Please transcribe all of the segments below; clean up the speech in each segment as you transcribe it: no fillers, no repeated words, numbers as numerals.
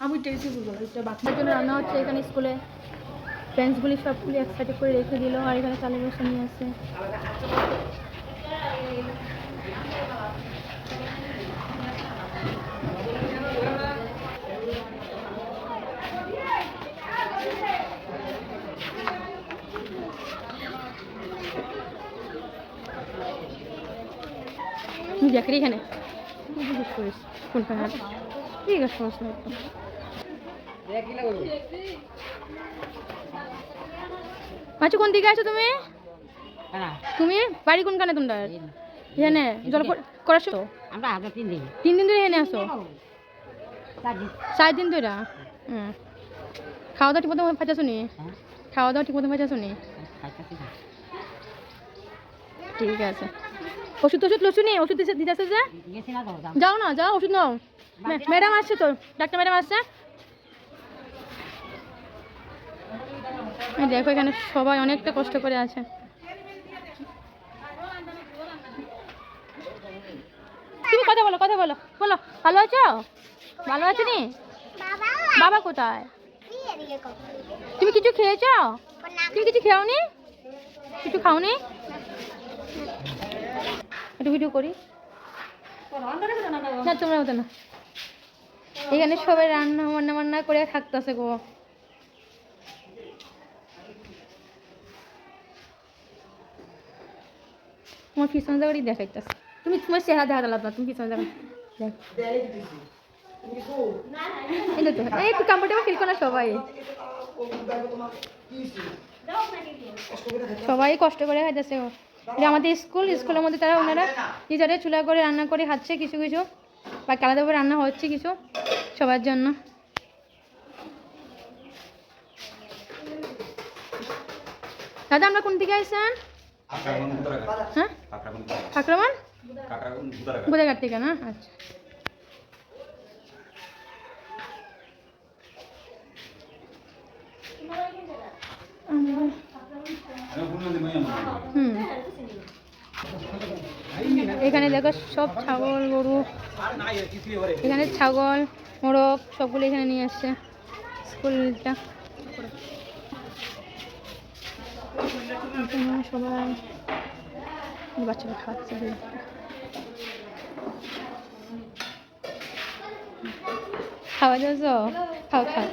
আমি টেস্টি বলবো এটা বাচ্চাদের জন্য রান্না হচ্ছে এখানে স্কুলে। বেঞ্চগুলি সবগুলি এক সাইডে করে রেখে দিল আর এখানে চালে বসে নিয়ে আসছে। দেখি এখানে জিজ্ঞেস করিস কোনখানে ঠিক আছে সমস্যা একটু। আচ্ছা কোন দিকে আছো তুমি? তুমি বাড়ি কোনখানে তোমরা? এখানে জল করার তো আমরা 3 দিন ধরে এখানে আসো? 4 দিন ধরে। খাওয়া দাওয়া ঠিক মতো পাইতেছো নি? খাওয়া দাওয়া ঠিক মতো পাইতেছো নি? ঠিক আছে। ওষুধ টষুধ লসু নি? ওষুধ দিতে আসছে যে? যাও না যাও ওষুধ নাও। ম্যাডাম আসছে তো, ডাক্তার ম্যাডাম আসছে। দেখো এখানে সবাই অনেকটা কষ্ট করে আছে। তুমি কথা বলো কথা বলো বলো। ভালো আছো? ভালো আছো নি? বাবা কোথায়? তুমি কিছু খেয়েছো? তুমি কিছু খাওনি? কিছু খাওনি? একটু ভিডিও করি না তোমরা হতো না। এখানে সবাই রান্না বান্না বান্না করে থাকতেছে গো। তোমার পিছনে জায়গাটি দেখাইতেছে। তুমি তোমার চেহারা দেখা গেল না, তুমি পিছনে জায়গা একটু কমফোর্টেবল ফিল করো সবাই। সবাই কষ্ট করে খাইতেছে। আমাদের স্কুলের মধ্যে তারা ওনারা নিজেরা চুলা করে রান্না করে খাচ্ছে কিছু কিছু, বা আলাদাভাবে রান্না হচ্ছে কিছু সবার জন্য। দাদা আমরা কোন দিকে আসছেন? হ্যাঁ আক্রমণ বুদাঘাট থেকে না? আচ্ছা এখানে দেখো সব ছাগল গরু, এখানে ছাগল মোরগ সবগুলো এখানে নিয়ে আসছে স্কুলটা। সবাই বাচ্চারা খাচ্ছে। খাওয়া যাচ্ছ? খাও খাও।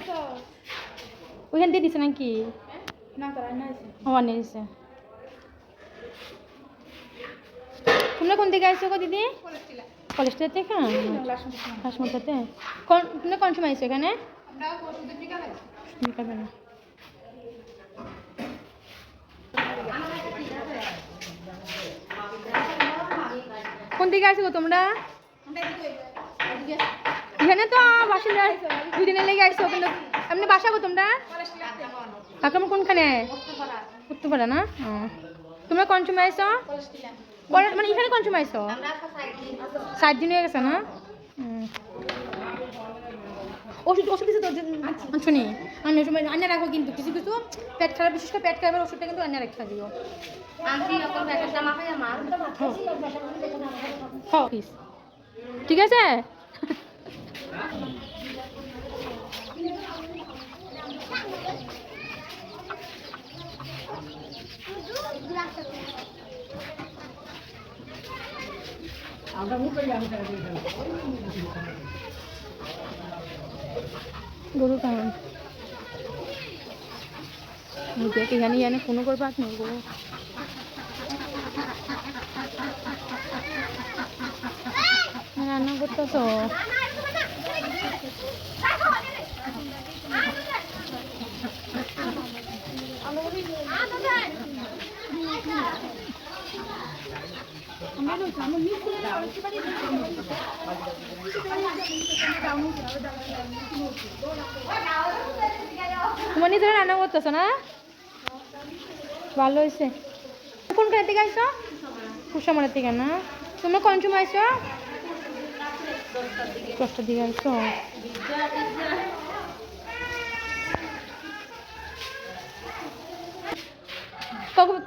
ওইখান দিয়ে দিছে নাকি? আমার নিয়েছে। তোমরা কোন দিকে আসছো গো দিদি? কলেজটা থেকে হাসমতাতে। তোমরা কোন সময় আসছো এখানে? বিকালবেলা। কোন দিকে আসছো গো তোমরা? এখানে তো বাসিন্দা 2 দিনের লেগে আসছো, কিন্তু এমনি বাসা গো তোমরা? আক্রমণ কোনখানে? উত্তরপাড়া না? তোমরা কোন সময় আসছো? মানে এখানে কোন সময় আসছো? 7 দিন হয়ে গেছে না? ওষুধ দিচ্ছে তো শুনি অন্য সময় রান্না রাখো, কিন্তু কিছু কিছু পেট খারাপ, বিশেষ করে পেট খারাপের ওষুধটা কিন্তু রান্না রাখতে দিও। ঠিক আছে। গরু কেমন এখানে কোনো করবো আর নেই গরু। রান্না করতেছ? তোমার নিজেরা রান্না করতেছ না? ভালো হয়েছে। কোনখান থেকে আসছো? কুসামারা থেকে না? তোমরা কোন সময় আসছো? 10টার দিকে আইছো?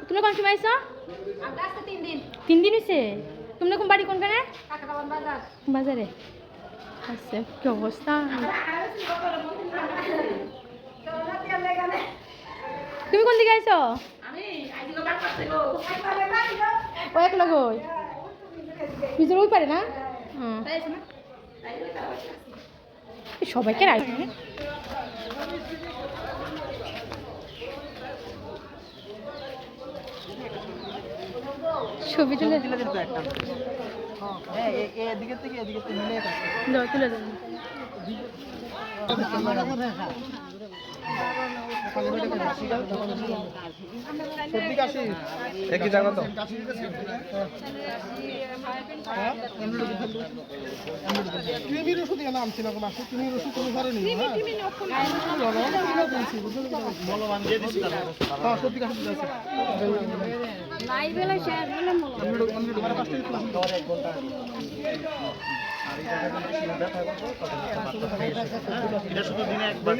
তুমি কোন সময় আইছো? 3 দিন হয়েছে। তুমি কোন বাড়ি কোনখানে? বাজারে। আচ্ছা, কি অবস্থা? তুমি কোন দিকে আইছো? ও এক লগ পিছনে ওই পারে না? সবাইকে রাখবে ছবি তুলে তুলে দেন। একই জায়গা তো তুমি রসুন দিয়ে নামছি না মাসে তুমি রসুন কোনো ঘরে নেই সত্যি কাছে এটা শুধু দিনে একবার